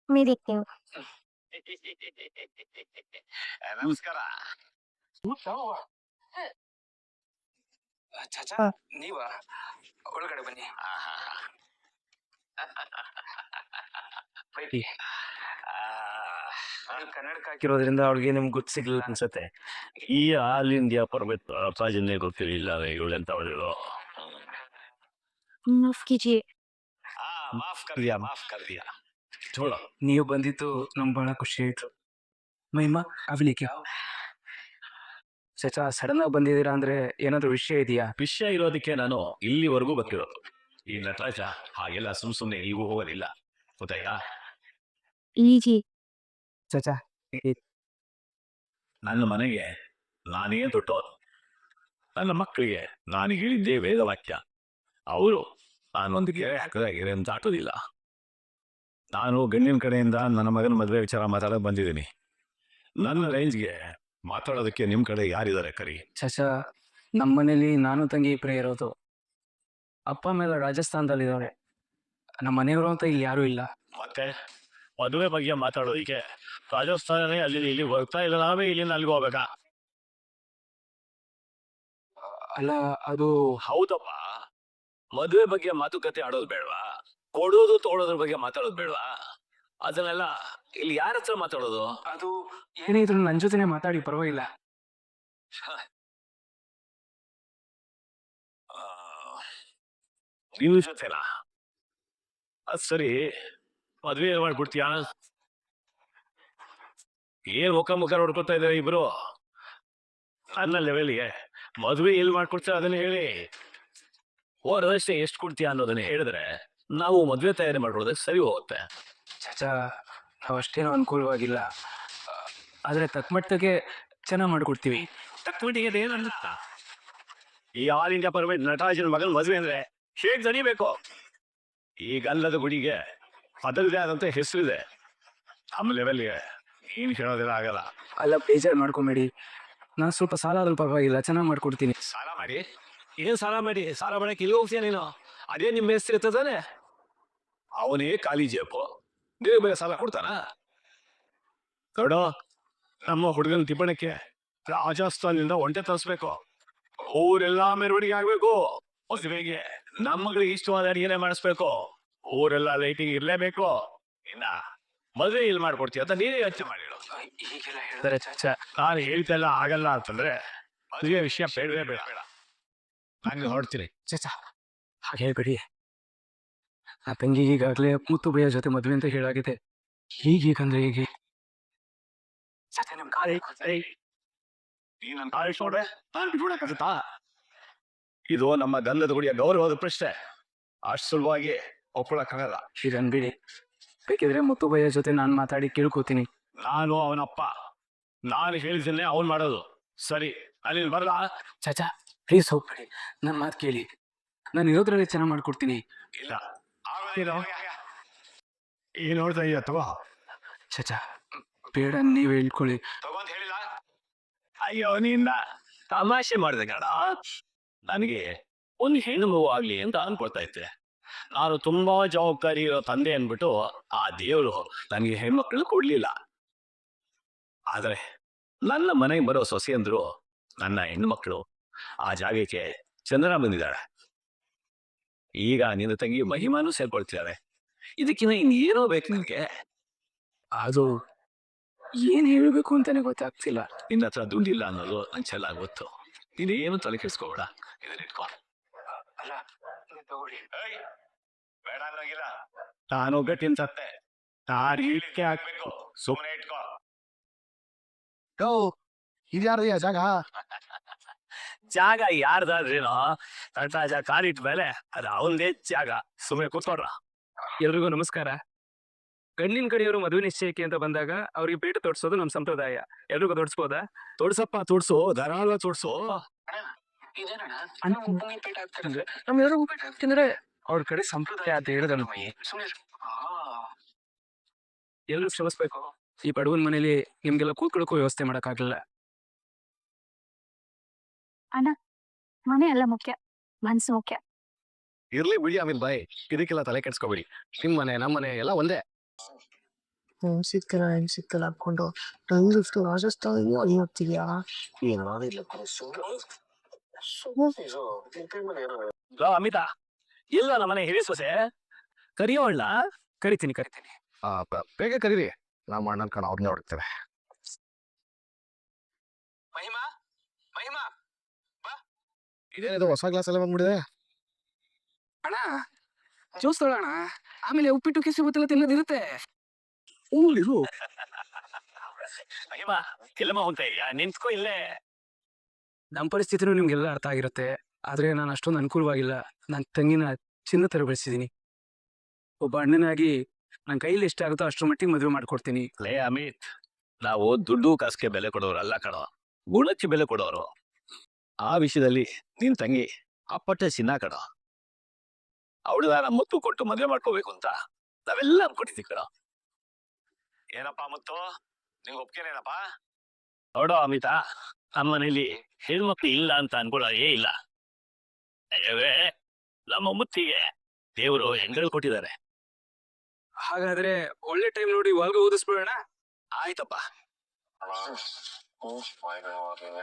ಮಿರಿಕ್ ನೀವು. ನಮಸ್ಕಾರ. ಚಾಚಾ ನೀವ ಒಳಗಡೆ ಬನ್ನಿ. ಬೈಟಿ ಕನ್ನಡಕ ಹಾಕಿರೋದ್ರಿಂದ ಅವಳಿಗೆ ನಿಮ್ಗೆ ಗೊತ್ತು ಸಿಗ್ಲಿಲ್ಲ ಅನ್ಸತ್ತೆ. ಈ ಆಲ್ ಇಂಡಿಯಾ ಪರ್ಮಿಟ್ ಪ್ರಾಜನ್ನೇ ಗೊತ್ತಿರಲಿಲ್ಲ ಇವಳೆಂತ ಅವಳು. ಮಾಫ್ ಕೀಜಿಯೆ. ಮಾಫ್ ಕರ್ ದಿಯಾ. ಚೋಳ ನೀವು ಬಂದಿದ್ದು ನಮ್ಗೆ ಬಹಳ ಖುಷಿ ಆಯ್ತು. ಮಹಿಮಾ ಅವಳಿಗೆ ಚಾಚಾ ಸಡನ್ ಆಗಿ ಬಂದಿದ್ದೀರಾ ಅಂದ್ರೆ ಏನಾದ್ರು ವಿಷಯ ಇದೆಯಾ? ವಿಷಯ ಇರೋದಕ್ಕೆ ನಾನು ಇಲ್ಲಿವರೆಗೂ ಬರ್ತಿರೋದು. ಈ ನಟರಾಜ ಹಾಗೆಲ್ಲ ಸುಮ್ನೆ ನೀವು ಹೋಗೋದಿಲ್ಲ, ಗೊತ್ತಾಯ್ತಾ? ಲೀಜಿ. ಚಾಚಾ ನನ್ನ ಮನೆಗೆ ನಾನೇ ದೊಡ್ಡವನು. ನನ್ನ ಮಕ್ಕಳಿಗೆ ನಾನು ಹೇಳಿದ್ದೇ ವೇದವಾಕ್ಯ. ಅವರು ನಾನೊಂದಿಗೆ ಹಾಕದಾಗಿದೆ ಅಂತ ಆಟೋದಿಲ್ಲ. ನಾನು ಗಂಡಿನ ಕಡೆಯಿಂದ ನನ್ನ ಮಗನ ಮದುವೆ ವಿಚಾರ ಮಾತಾಡೋಕೆ ಬಂದಿದ್ದೀನಿ. ನನ್ನ ರೇಂಜ್ಗೆ ಮಾತಾಡೋದಕ್ಕೆ ನಿಮ್ಮ ಕಡೆ ಯಾರಿದ್ದಾರೆ ಕರಿ? ಚಾಚಾ ನಮ್ಮ ಮನೇಲಿ ನಾನು ತಂಗಿ ಇಬ್ಬರೇ ಇರೋದು. ಅಪ್ಪ ಮೇಲೆ ರಾಜಸ್ಥಾನದಲ್ಲಿದ್ದಾರೆ. ನಮ್ಮ ಮನೆಯವರು ಅಂತ ಇಲ್ಲಿ ಯಾರೂ ಇಲ್ಲ. ಮತ್ತೆ ಮದುವೆ ಬಗ್ಗೆ ಮಾತಾಡೋದಕ್ಕೆ ರಾಜಸ್ಥಾನನೇ ಅಲ್ಲಿ ಇಲ್ಲಿ ಹೋಗ್ತಾ ಇಲ್ಲ, ನಾವೇ ಇಲ್ಲಿಂದ ಅಲ್ಲಿಗೆ ಹೋಗ್ಬೇಕಾ? ಅಲ್ಲ ಅದು ಹೌದಪ್ಪ, ಮದುವೆ ಬಗ್ಗೆ ಮಾತುಕತೆ ಆಡೋದು ಬೇಡವಾ? ಕೊಡೋದು ತಗೊಳೋದ್ರ ಬಗ್ಗೆ ಮಾತಾಡೋದು ಬೇಡವಾ? ಅದನ್ನೆಲ್ಲ ಇಲ್ಲಿ ಯಾರ ಹತ್ರ ಮಾತಾಡೋದು? ಅದು ಏನೇ ಇದ್ರು ನನ್ನ ಜೊತೆನೆ ಮಾತಾಡಿ, ಪರವಾಗಿಲ್ಲ. ನೀವು ಜೊತೆನಾ? ಅದ್ ಸರಿ, ಮದ್ವೆ ಮಾಡ್ಬಿಡ್ತೀಯಾ? ಏನ್ ಮುಖ ನೋಡ್ಕೊತಾ ಇದ್ದಾರೆ ಇಬ್ರು? ನನ್ನ ಲೆವೆಲ್ಗೆ ಮದ್ವೆ ಎಲ್ಲಿ ಮಾಡ್ಕೊಡ್ತೀರ ಅದನ್ನ ಹೇಳಿ. ಹೋದಷ್ಟೇ ಎಷ್ಟು ಕೊಡ್ತೀಯ ಅನ್ನೋದನ್ನ ಹೇಳಿದ್ರೆ ನಾವು ಮದ್ವೆ ತಯಾರಿ ಮಾಡ್ಕೊಳ್ಳೋದಕ್ಕೆ ಸರಿ ಹೋಗುತ್ತೆ. ಚಾಚಾ ನಾವು ಅಷ್ಟೇನೋ ಅನುಕೂಲವಾಗಿಲ್ಲ, ಆದ್ರೆ ತಕ್ಕಮಟ್ಟಿಗೆ ಚೆನ್ನಾಗಿ ಮಾಡ್ಕೊಡ್ತೀವಿ. ತಕ್ಕಮಟ್ಟಿಗೆ ಏನು ಅನ್ನುತ್ತಾ? ಈ ಆಲ್ ಇಂಡಿಯಾ ಪರ್ಮಿಟ್ ನಟರಾಜನ ಮಗನ ಮದುವೆ ಅಂದ್ರೆ ಹೇಗ್ ದಣಿಬೇಕು? ಈ ಗಲ್ಲದ ಗುಡಿಗೆ ಅದರದೇ ಆದಂತ ಹೆಸರಿದೆ. ನಮ್ಮ ಲೆವೆಲ್ಗೆ ಏನ್ ಹೇಳೋದಿಲ್ಲ ಆಗಲ್ಲ. ಅಲ್ಲ ಬೇಜಾರು ಮಾಡ್ಕೊಂಬೇಡಿ, ನಾನು ಸ್ವಲ್ಪ ಸಾಲ ಆದ್ರೂ ಪರವಾಗಿಲ್ಲ, ಚೆನ್ನಾಗಿ ಮಾಡ್ಕೊಡ್ತೀನಿ. ಸಾಲ ಮಾಡಿ? ಏನ್ ಸಾಲ ಮಾಡಿ? ಸಾಲ ಮಾಡಕ್ಕೆ ಇಲ್ಲಿ ಹೋಗ್ತೀಯ ನೀನು? ಅದೇ ನಿಮ್ಮ ಹೆಸರು ಇರ್ತದಾನೆ. ಅವನೇ ಖಾಲಿ ಜೇಬು, ಬೇರೆ ಬೇರೆ ಸಾಲ ಕೊಡ್ತಾನ? ನೋಡು, ನಮ್ಮ ಹುಡುಗನ ತಿಪ್ಪಣಕ್ಕೆ ರಾಜಸ್ಥಾನದಿಂದ ಒಂಟೆ ತರಿಸ್ಬೇಕು. ಊರೆಲ್ಲಾ ಮೆರವಣಿಗೆ ಆಗ್ಬೇಕು. ಮದುವೆಗೆ ನಮ್ಮ ಮಗಳಿಗೆ ಇಷ್ಟವಾದ ಅಡಿಗೆನೆ ಮಾಡಿಸ್ಬೇಕು. ಊರೆಲ್ಲ ಲೈಟಿಂಗ್ ಇರ್ಲೇಬೇಕು. ಇನ್ನ ಮದುವೆ ಇಲ್ಲಿ ಮಾಡ್ಕೊಡ್ತೀಯ ಅಂತ ನೀನೇ ಯೋಚನೆ ಮಾಡಿಡು. ಹೀಗೆಲ್ಲ ಹೇಳಿದ್ರೆ ಚಾಚಾ ನಾನು ಹೇಳ್ತೆಲ್ಲ ಆಗಲ್ಲ ಅಂತಂದ್ರೆ ಮದುವೆ ವಿಷಯ ಬೇಡವೇ ಬೇಡ. ನಾನು ಹೊರಡ್ತೀನಿ. ಚಾಚಾ ಹಾಗೆ ಹೇಳ್ಬೇಡಿ. ಆ ತಂಗಿಗೆ ಈಗಾಗಲೇ ಮುತ್ತು ಭಯ್ಯ ಜೊತೆ ಮದುವೆ ಅಂತ ಹೇಳಾಗಿದೆ. ಹೀಗಂದ್ರೆ ಹೇಗೆ? ಚಾಚಾ ನಿಮ್ ಕಾಲೇ ಇದು ನಮ್ಮ ಗಂಧದ ಗುಡಿಯ ಗೌರವದ ಪ್ರಶ್ನೆ, ಅಷ್ಟು ಸುಲಭವಾಗಿ ಒಪ್ಕೊಳಕ್ಕಾಗಲ್ಲ. ಹೀಗನ್ಬೇಡಿ, ಬೇಕಿದ್ರೆ ಮುತ್ತು ಭಯ್ಯ ಜೊತೆ ನಾನು ಮಾತಾಡಿ ಕೇಳ್ಕೋತೀನಿ. ನಾನು ಅವನಪ್ಪ, ನಾನು ಹೇಳಿದ್ದನ್ನೇ ಅವನು ಮಾಡೋದು. ಸರಿ, ಅಲ್ಲಿ ಬರಲ್ಲ? ಚಾಚಾ ಪ್ಲೀಸ್ ಹೋಗ್ಬೇಡಿ, ನನ್ನ ಮಾತು ಕೇಳಿ. ನಾನು ಇರೋದ್ರಲ್ಲಿ ಚೆನ್ನಾಗಿ ಮಾಡ್ಕೊಡ್ತೀನಿ. ಇಲ್ಲ ಈ ನೋಡ್ತಾ ಇದೆಯಾ? ತಗೋ. ಚಾಚಾ ಬೇಡ, ನೀವು ಹೇಳ್ಕೊಳ್ಳಿ. ತಗೊಂತ ಹೇಳಿಲ್ಲ? ಅಯ್ಯೋ ನಿನ್ನ ತಮಾಷೆ ಮಾಡಿದೆ ಕಣ. ನನಗೆ ಒಂದು ಹೆಣ್ಣು ಮಗು ಆಗ್ಲಿ ಅಂತ ಅನ್ಕೊಳ್ತಾ ಇದ್ದೆ. ನಾನು ತುಂಬಾ ಜವಾಬ್ದಾರಿ ಇರೋ ತಂದೆ ಅನ್ಬಿಟ್ಟು ಆ ದೇವರು ನನಗೆ ಹೆಣ್ಮಕ್ಳು ಕೊಡ್ಲಿಲ್ಲ. ಆದ್ರೆ ನನ್ನ ಮನೆಗೆ ಬರೋ ಸೊಸೆ ಅಂದ್ರು ನನ್ನ ಹೆಣ್ಮಕ್ಳು. ಆ ಜಾಗಕ್ಕೆ ಚಂದ್ರ ಬಂದಿದ್ದಾಳೆ. ಈಗ ನಿನ್ನ ತಂಗಿ ಮಹಿಮಾನು ಸೇರ್ಕೊಳ್ತಿದ್ದಾಳೆ. ಇದಕ್ಕಿಂತ ಇನ್ನೇನೋ ಬೇಕು ನಿನ್ಗೆ? ಅದು ಏನ್ ಹೇಳ್ಬೇಕು ಅಂತಾನೆ ಗೊತ್ತಾಗ್ತಿಲ್ಲ. ನಿನ್ನ ಹತ್ರ ದುಡ್ಡಿಲ್ಲ ಅನ್ನೋದು ನಂಗೆ ಚೆನ್ನಾಗಿ ಗೊತ್ತು. ನೀನೇನು ತಲೆ ಕೆಡಿಸ್ಕೋಬೇಡ, ಇದನ್ನಿಟ್ಕೊ. ಅಲ್ಲ ತಗೊಳ್ಳಿ. ಬೇಡ ಅನ್ನೋಗಿಲ್ಲ, ನಾನು ಗಟ್ಟಿನ ಸತ್ತೆ. ನಾನು ಹೇಳಿಕೆ ಹಾಕ್ಬೇಕು, ಸುಮ್ಮನೆ ಇಟ್ಕೋ. ಇದ್ಯಾರ್ದಯ್ಯ ಜಾಗ? ಜಾಗ ಯಾರ್ದಾದ್ರೇನೋ, ನಟರಾಜ ಕಾಲಿಟ್ಟ ಮೇಲೆ ಅದು ಅವನದೇ ಜಾಗ. ಸುಮ್ಮನೆ ಕೂತ್ಕೊಡ್ರ. ಎಲ್ರಿಗೂ ನಮಸ್ಕಾರ. ಗಂಡಿನ ಕಡೆಯವರು ಮದುವೆ ನಿಶ್ಚಯಕ್ಕೆ ಅಂತ ಬಂದಾಗ ಅವ್ರಿಗೆ ಪೇಟ ತೊಡ್ಸೋದು ನಮ್ಮ ಸಂಪ್ರದಾಯ. ಎಲ್ರಿಗೂ ತೊಡ್ಸ್ಬೋದಾ? ತೋಡ್ಸಪ್ಪ, ತೋಡ್ಸು, ಧಾರಾಳ ತೋಡ್ಸು. ನಮ್ಮೆಲ್ಲರಿಗೂ ಪೇಟ ಹಾಕ್ತಿಂದ್ರೆ ಅವ್ರ ಕಡೆ ಸಂಪ್ರದಾಯ ಅಂತ ಹೇಳಿದ್ರು. ಎಲ್ರು ಶ್ರಮಿಸ್ಬೇಕು. ಈ ಬಡವನ ಮನೇಲಿ ನಿಮ್ಗೆಲ್ಲ ಕೂತ್ಕೊಳ್ಳೋಕ್ಕೂ ವ್ಯವಸ್ಥೆ ಮಾಡಕ್ಕಾಗಲ್ಲ. ಅಣ್ಣ, ಮನೆ ಎಲ್ಲ ಮುಖ್ಯ, ಮನ್ಸು ಮುಖ್ಯ. ಇರ್ಲಿ ಬಿಡಿ, ಆಮೇಲೆ ಬಾಯ್. ಇದಕ್ಕೆಲ್ಲ ತಲೆ ಕೆಡ್ಸ್ಕೊಬೇಡಿ. ನಿಮ್ ಮನೆ ನಮ್ಮ ಮನೆ ಎಲ್ಲ ಒಂದೇ. ಸಿಕ್ಕಲ್ಲ ಅನ್ಕೊಂಡು ನಂದಿಷ್ಟು ರಾಜಸ್ಥಾನ ಅಲ್ಲಿ ಹೋಗ್ತಿದ್ಯಾ ಏನಾದ್ರು ಇಲ್ಲ ಲೋ ಅಮಿತಾ, ಇಲ್ಲ ನಮ್ಮನೆ ಹಿರಿ ಸೊಸೆ ಕರಿಯೋಳ್ಳ. ಕರಿತೀನಿ ಬೇಗ ಕರೀರಿ ನಮ್ಮ ಅಣ್ಣನ ಕಣ ಅವ್ರನ್ನೇ ಹೊಡ್ತೇವೆ. ಮಹಿಮಾ ಮಹಿಮಾ ಇದೇನಿದು ಹೊಸ ಗ್ಲಾಸ್ ಎಲ್ಲ ಬಂದ್ಬಿಡಿದೆ. ಅಣ್ಣ ಜ್ಯೂಸ್ ತೊಗೊಳ್ಳೋಣ, ಆಮೇಲೆ ಉಪ್ಪಿಟ್ಟು ಕೆಸಿ ಗೊತ್ತಿಲ್ಲ ತಿನ್ನೋದಿರುತ್ತೆ. ಇದು ಮಹಿಮಾ ಇಲ್ಲಮ್ಮ ಹೋಗ್ತಾ ನಿಂತ್ಕೋ ಇಲ್ಲೇ. ನಮ್ಮ ಪರಿಸ್ಥಿತಿನೂ ನಿಮ್ಗೆಲ್ಲ ಅರ್ಥ ಆಗಿರುತ್ತೆ. ಆದ್ರೆ ನಾನು ಅಷ್ಟೊಂದು ಅನುಕೂಲವಾಗಿಲ್ಲ. ನನ್ನ ತಂಗಿನ ಚಿನ್ನ ತರ ಬೆಳೆಸಿದೀನಿ. ಒಬ್ಬ ಅಣ್ಣನಾಗಿ ನನ್ನ ಕೈಲಿ ಎಷ್ಟಾಗುತ್ತೋ ಅಷ್ಟರ ಮಟ್ಟಿಗೆ ಮದುವೆ ಮಾಡ್ಕೊಡ್ತೀನಿ. ಲೇ ಅಮಿತ್, ನಾವು ದುಡ್ಡು ಕಾಸಿಗೆ ಬೆಲೆ ಕೊಡೋರು ಅಲ್ಲ ಕಣೋ, ಗುಣಕ್ಕೆ ಬೆಲೆ ಕೊಡೋರು. ಆ ವಿಷಯದಲ್ಲಿ ನಿನ್ ತಂಗಿ ಅಪ್ಪಟ್ಟೆ ಚಿನ್ನ ಕಣೋ. ಅವಳನ್ನ ಮುತ್ತು ಕೊಟ್ಟು ಮದುವೆ ಮಾಡ್ಕೋಬೇಕು ಅಂತ ನಾವೆಲ್ಲ ಅನ್ಕೊಟ್ಟಿದ್ದೀವಿ ಕಣೋ. ಏನಪ್ಪ ಮುತ್ತು, ನಿಂಗೆ ಒಪ್ಕೇನೇನಪ್ಪ? ನೋಡೋ ಅಮಿತಾ, ನಮ್ಮ ಮನೇಲಿ ಹೆಣ್ಮಕ್ಳು ಇಲ್ಲ ಅಂತ ಅನ್ಕೊಳ್ಳೋದೇ ಇಲ್ಲ. ಅಯ್ಯವೇ, ನಮ್ಮ ಮುತ್ತಿಗೆ ದೇವರು ಹೆಂಗಳು ಕೊಟ್ಟಿದ್ದಾರೆ. ಹಾಗಾದ್ರೆ ಒಳ್ಳೆ ಟೈಮ್ ನೋಡಿ ಇವಾಗ ಓದಿಸ್ಬಿಡೋಣ. ಆಯ್ತಪ್ಪ.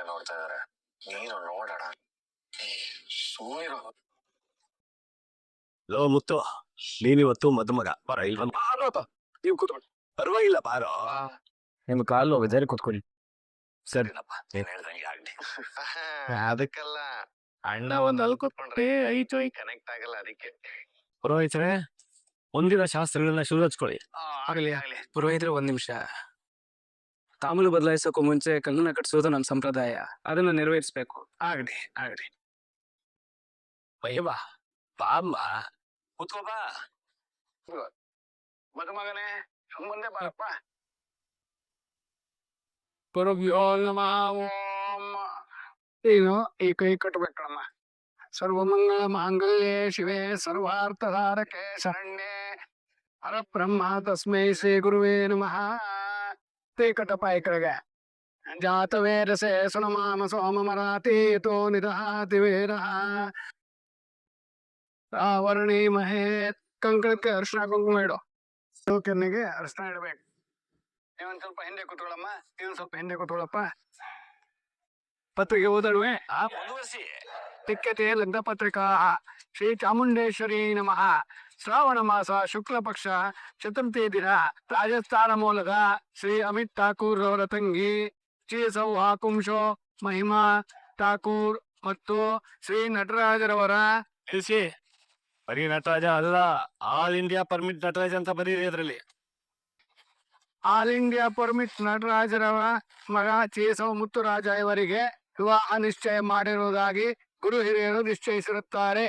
ನೋಡ್ತಾ ಇದಾರೆ, ನೀನು ನೋಡೋಣ. ಲೋ ಮುತ್ತು, ನೀನಿವತ್ತು ಮದುಮಗ ಬರ ಇಲ್ವ? ನೀವು ಕೂತ್ಕೊಳ್ಳಿ. ಪರವಾಗಿಲ್ಲ ಬಾರೋ. ನಿಮ್ ಕಾಲು ಹೋಗಿದ್ದಾರೆ, ಕೂತ್ಕೊಳ್ಳಿ. ಸರಿನಪ್ಪ, ನೀನ್ ಹೇಳ್ದಂಗೆ ಆಗ್ಲಿ. ಅದಕ್ಕಲ್ಲ, ಅಣ್ಣ ಒಂದ್ ಅಲ್ಲಿ ಕೂತ್ಕೊಂಡ್ರೆ ಐಟು ಕನೆಕ್ಟ್ ಆಗಲ್ಲ, ಅದಕ್ಕೆ. ಪುರೋಹಿತರೆ, ಮುಂದಿನ ಶಾಸ್ತ್ರಗಳನ್ನ ಶುರು ಹಚ್ಕೊಳ್ಳಿ. ಆಗಲಿ ಪುರೋಹಿತರೆ, ಒಂದ್ ನಿಮಿಷ. ತಾಮೂಲು ಬದಲಾಯಿಸೋಕ್ಕೂ ಮುಂಚೆ ಕಂಗನ ಕಟ್ಸೋದು ನಮ್ಮ ಸಂಪ್ರದಾಯ. ಅದನ್ನ ನೆರವೇರಿಸ್ಬೇಕು. ಆಗ್ಲಿ. ಮಹಿಮಾ ಬಾಮ್ಮ, ಕೂತ್ಕೋ ಬಾ. ಮದುಮಗನೇ ಮುಂದೆ ಬಾರಪ್ಪ. ಪರಭ್ಯೋ ನಮಃ ಓಂ. ಏನು ಈ ಕೈ ಕಟ್ಟಬೇಕಮ್ಮ. ಸರ್ವಮಂಗಳ ಮಾಂಗಲ್ಯೆ ಶಿವೆ ಸರ್ವಾರ್ಥಧಾರಕೆ ಶರಣ್ಯೆ ಹರಬ್ರಹ್ಮ ತಸ್ಮೈ ಶ್ರೀ ಗುರುವೇ ನಮಃ. ತೇ ಕಟ್ಟಪ್ಪ ಈ ಕಡೆಗೆ. ಜಾತವೇರಸೆ ಸುನಮಾಮ ಸೋಮಮರಾತಿ ತೋ ನಿದಹಾತಿ ವೇರ ರಾವರ್ಣಿ ಮಹೇ. ಕಂಕಣಕ್ಕೆ ಅರ್ಶನ ಕುಂಕುಮ ಇಡು. ಕೆನ್ನೆಗೆ ಅರ್ಶನ ಇಡಬೇಕು. ನೀವೊಂದ್ ಸ್ವಲ್ಪ ಹಿಂದೆ ಕೂತ್ಕೊಳ್ಳಮ್ಮ, ನೀವೊಂದ್ ಸ್ವಲ್ಪ ಹಿಂದೆ ಕೂತ್ಕೊಳ್ಳಪ್ಪ. ಪತ್ರಿಕೆ ಓದಲ್ವೇ? ಮುಂದುವರಿಸಿ. ಟಿಕ್ಕತೆ ಲಗ್ನ ಪತ್ರಿಕಾ. ಶ್ರೀ ಚಾಮುಂಡೇಶ್ವರಿ ನಮಃ. ಶ್ರಾವಣ ಮಾಸ ಶುಕ್ಲ ಪಕ್ಷ ಚತುರ್ಥಿ ದಿನ ರಾಜಸ್ಥಾನ ಮೂಲದ ಶ್ರೀ ಅಮಿತ್ ಠಾಕೂರ್ ಅವರ ತಂಗಿ ಶ್ರೀ ಸೌಹಾ ಕುಂಶೋ ಮಹಿಮಾ ಠಾಕೂರ್ ಮತ್ತು ಶ್ರೀ ನಟರಾಜರವರ ತಿಳಿಸಿ. ಬರೀ ನಟರಾಜ ಅಲ್ಲ, ಆಲ್ ಇಂಡಿಯಾ ಪರ್ಮಿಟ್ ನಟರಾಜ್ ಅಂತ ಬರೀರಿ ಅದ್ರಲ್ಲಿ. ಆಲ್ ಇಂಡಿಯಾ ಪರ್ಮಿಟ್ ನಟರಾಜರವರ ಮಗ ಚೇಸವ ಮುತ್ತುರಾಜ ಇವರಿಗೆ ವಿವಾಹ ನಿಶ್ಚಯ ಮಾಡಿರುವುದಾಗಿ ಗುರು ಹಿರಿಯರು ನಿಶ್ಚಯಿಸಿರುತ್ತಾರೆ.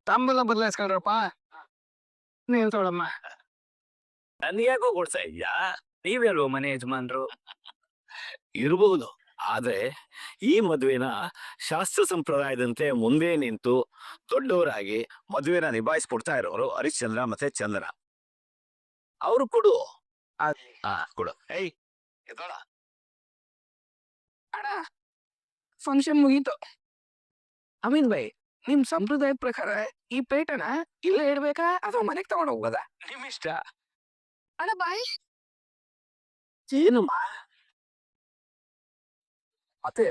ತಾಂಬೂಲ ಬದಲಾಯಿಸ್ಕೊಂಡ್ರಪ್ಪ. ನೀನ್ ತೊಳಮ್ಮ. ನನ್ಗ್ಯಾಕೋ ಕೊಡ್ತಾ ಇದ್ಯಾ? ನೀವೆಲ್ವೋ ಮನೆ ಯಜಮಾನ್ರು. ಇರಬಹುದು, ಆದ್ರೆ ಈ ಮದುವೆನ ಶಾಸ್ತ್ರ ಸಂಪ್ರದಾಯದಂತೆ ಮುಂದೆ ನಿಂತು ದೊಡ್ಡವರಾಗಿ ಮದುವೆನ ನಿಭಾಯಿಸ್ಕೊಡ್ತಾ ಇರೋರು ಹರಿಶ್ಚಂದ್ರ ಮತ್ತೆ ಚಂದ್ರ. ಅವ್ರು ಕೊಡು. ಕೊಡು. ಏಯ್ ಎದ್ದೋಳ. ಅಣ್ಣ, ಫಂಕ್ಷನ್ ಮುಗೀತು. ಅಮೀನ್ ಬೈ, ನಿಮ್ ಸಂಪ್ರದಾಯದ ಪ್ರಕಾರ ಈ ಪೇಟನ ಇಲ್ಲೇ ಇಡ್ಬೇಕಾ ಅಥವಾ ಮನೆಗೆ ತಗೊಂಡು ಹೋಗೋದಾ? ನಿಮ್ ಇಷ್ಟ. ಅಣ್ಣ ಬಾಯ್. ಏನಮ್ಮ ಮತ್ತೆ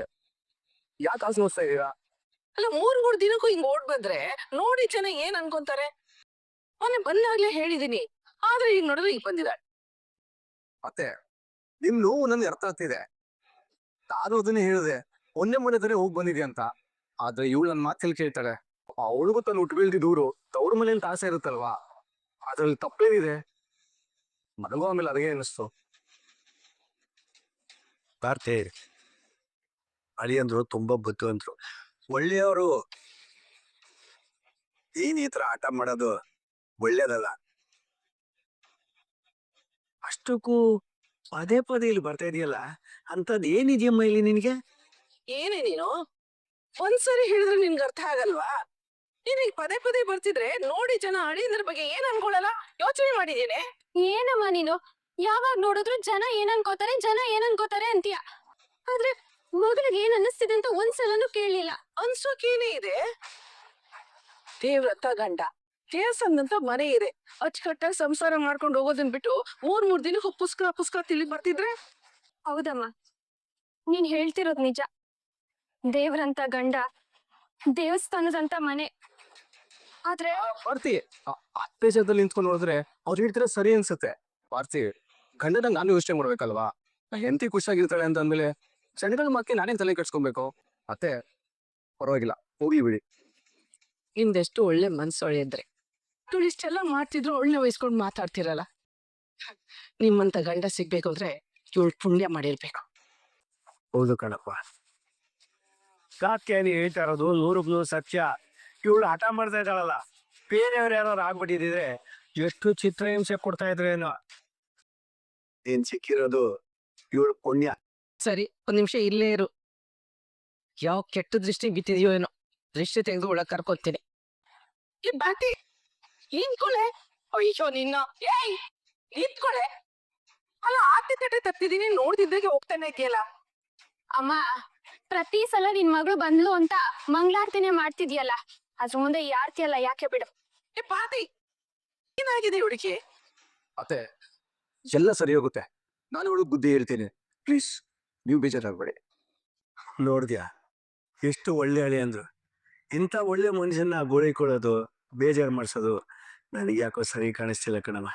ಯಾಕೆ ಆಸೆ ಓದ್ತಾ ಇದೀರಾ? ಅಲ್ಲ, 3 ದಿನಕ್ಕೂ ಹಿಂಗ್ ಓಡ್ ಬಂದ್ರೆ ನೋಡಿ ಜನ ಏನ್ ಅನ್ಕೊಂತಾರೆ? ಮೊನ್ನೆ ಬಂದಾಗ್ಲೇ ಹೇಳಿದೀನಿ, ಆದ್ರೆ ಈಗ ನೋಡಿದ್ರೆ ಈಗ ಬಂದಿದ್ದಾಳೆ. ಮತ್ತೆ ನಿಮ್ ನೋವು ನನ್ಗೆ ಅರ್ಥ ಆಗ್ತಿದೆ. ನಾನು ಅದನ್ನೇ ಹೇಳಿದೆ, ಮೊನ್ನೆ ತಾನೇ ಹೋಗಿ ಬಂದಿದ್ಯಾ ಅಂತ. ಆದ್ರೆ ಇವಳು ನನ್ನ ಮಾತಲ್ಲಿ ಕೇಳ್ತಾಳೆ. ಅವಳಿಗೂ ತನ್ನ ಹುಟ್ಟು ಬೀಳ್ದಿ ದೂರು ತವ್ರ ಮನೇಲಿ ಆಸೆ ಇರುತ್ತಲ್ವಾ, ಅದ್ರಲ್ಲಿ ತಪ್ಪೇನಿದೆ? ಮನಗೋ ಆಮೇಲೆ ಅದೇ ಅನ್ನಿಸ್ತು. ಭಾರತಿ ಅಳಿಯಂದ್ರು ತುಂಬಾ ಬುದ್ಧಿವಂತರು, ಒಳ್ಳೆಯವರು. ಈ ತರ ಆಟ ಮಾಡೋದು ಒಳ್ಳೇದಲ್ಲ. ಅಷ್ಟಕ್ಕೂ ಪದೇ ಇಲ್ಲಿ ಬರ್ತಾ ಇದೆಯಲ್ಲ, ಅಂತದ್ ಏನಿದೆಯಮ್ಮ ಇಲ್ಲಿ ನಿನ್ಗೆ? ಏನೇ ನೀನು ಒಂದ್ಸರಿ ಹೇಳಿದ್ರೆ ನಿನ್ಗೆ ಅರ್ಥ ಆಗಲ್ವಾ? ನೀನ್ ಈಗ ಪದೇ ಬರ್ತಿದ್ರೆ ನೋಡಿ ಜನ ಅಳಿಯಂದ್ರ ಬಗ್ಗೆ ಏನ್ ಅನ್ಕೊಳಲ್ಲ? ಯೋಚನೆ ಮಾಡಿದೀನಿ. ಏನಮ್ಮ ನೀನು ಯಾವಾಗ ನೋಡಿದ್ರು ಜನ ಏನನ್ಕೋತಾರೆ ಅಂತೀಯ. ಆದ್ರೆ ಮಗಳಿಗೆ ಏನ್ ಅನ್ನಿಸ್ತಿದೆ ಅಂತ ಒಂದ್ಸಲನೂ ಕೇಳಲಿಲ್ಲ. ಅನ್ಸೋಕೇನೇ ಇದೆ. ದೇವ್ರತ್ತ ಗಂಡ ಕೇಸಂದಂತ ಮನೆ ಇದೆ ಅಚ್ಚುಕಟ್ಟಾಗಿ ಸಂಸಾರ ಮಾಡ್ಕೊಂಡು ಹೋಗೋದನ್ ಬಿಟ್ಟು ಮೂರ್ ದಿನಕ್ಕೆ ಪುಸ್ಕ ತಿಳಿ ಬರ್ತಿದ್ರೆ ಹೌದಮ್ಮ, ನೀನ್ ಹೇಳ್ತಿರೋದ್ ನಿಜ. ದೇವ್ರಂತ ಗಂಡ, ದೇವಸ್ಥಾನದಂತ ಮನೆ. ಆದ್ರೆ ಭಾರತಿ ಅತ್ತೆ ಜೊತೆಲಿ ನಿಂತ್ಕೊಂಡು ನೋಡಿದ್ರೆ ಅವ್ರು ಹೇಳ್ತಿರೋ ಸರಿ ಅನ್ಸುತ್ತೆ. ಭಾರತಿ ಗಂಡನಾಗ ನಾನು ಯೋಚನೆ ಮಾಡ್ಬೇಕಲ್ವಾ? ಹೆಂಡತಿ ಖುಷಿಯಾಗಿರ್ತಾಳೆ ಅಂತ ಅಂದ್ಮೇಲೆ ಜನಗಳ ಮಾತಿ ನಾನೇನ್ ತಲೆ ಕೆಡ್ಸ್ಕೊಬೇಕು? ಅತ್ತೆ ಪರವಾಗಿಲ್ಲ, ಹೋಗ್ಲಿ ಬಿಡಿ. ನಿಮ್ದೆಷ್ಟು ಒಳ್ಳೆ ಮನ್ಸೊಳೆಯದ್ರೆ ಇವ್ಳು ಇಷ್ಟೆಲ್ಲ ಮಾಡ್ತಿದ್ರು ಒಳ್ಳೆ ವಹಿಸ್ಕೊಂಡು ಮಾತಾಡ್ತಿರಲ್ಲ. ನಿಮ್ಮಂತ ಗಂಡ ಸಿಗ್ಬೇಕು ಅಂದ್ರೆ ಇವಳು ಪುಣ್ಯ ಮಾಡಿರ್ಬೇಕು. ಹೌದು ಕಣಪ್ಪ, ಕಾಕೆ ನೀ ಹೇಳ್ತಾ ಇರೋದು 100% ಸತ್ಯ. ಇವಳು ಹಠ ಮಾಡ್ತಾ ಇದ್ದಾಳಲ್ಲ, ಬೇರೆಯವ್ರು ಯಾರು ಆಗ್ಬಿಟ್ಟಿದ್ರೆ ಎಷ್ಟು ಚಿತ್ರಹಿಂಸೆ ಕೊಡ್ತಾ ಇದ್ರೇನೋ. ಏನ್ ಸಿಕ್ಕಿರೋದು ಇವಳು ಪುಣ್ಯ. ಸರಿ, ಒಂದ್ ನಿಮಿಷ ಇಲ್ಲೇ ಇರು. ಯಾವ ಕೆಟ್ಟ ದೃಷ್ಟಿ ಬಿತ್ತಿದೆಯೋ ಏನೋ, ದೃಷ್ಟಿ ತೆಗೆದು ಒಳಗ್ ಕರ್ಕೊತೀನಿ. ಈ ಬಾಟಿ ನಿಂತ್ಕೊಳೆ. ಅಯ್ಯೋ ನಿನ್ನ, ಏಯ್ ನಿಂತ್ಕೊಳೆ. ಅಲ್ಲ ಆಟಿ ತಟ್ಟೆ ತಪ್ಪಿದೀನಿ, ನೋಡ್ತಿದ್ದಾಗೆ ಹೋಗ್ತಾನೆ ಇದೆಯಲ್ಲ. ಅಮ್ಮ, ಪ್ರತಿ ಸಲ ನಿನ್ ಮಗಳು ಬಂದ್ಲು ಅಂತ ಮಂಗಳಾರತಿನೇ ಮಾಡ್ತಿದ್ಯಲ್ಲ, ಅದ್ರ ಮುಂದೆ ಈ ಆರ್ತಿ ಅಲ್ಲ, ಯಾಕೆ ಬಿಡು. ಏ ಬಾಟಿ, ಏನಾಗಿದೆ ಹುಡುಗಿ? ಅತ್ತೆ ಎಲ್ಲ ಸರಿ ಹೋಗುತ್ತೆ, ನಾನು ಅವಳು ಬುದ್ಧಿ ಹೇಳ್ತೀನಿ. ಪ್ಲೀಸ್ ನೀವು ಬೇಜಾರಾಗ್ಬೇಡಿ. ನೋಡ್ದ್ಯಾ ಎಷ್ಟು ಒಳ್ಳೆ ಹಳಿ ಅಂದ್ರು. ಇಂಥ ಒಳ್ಳೆ ಮನುಷ್ಯನ ಗೋಳಿಕೊಳ್ಳೋದು, ಬೇಜಾರು ಮಾಡಿಸೋದು ನನಗೆ ಯಾಕೋ ಸರಿ ಕಾಣಿಸ್ತಿಲ್ಲ ಕಣಮ್ಮ.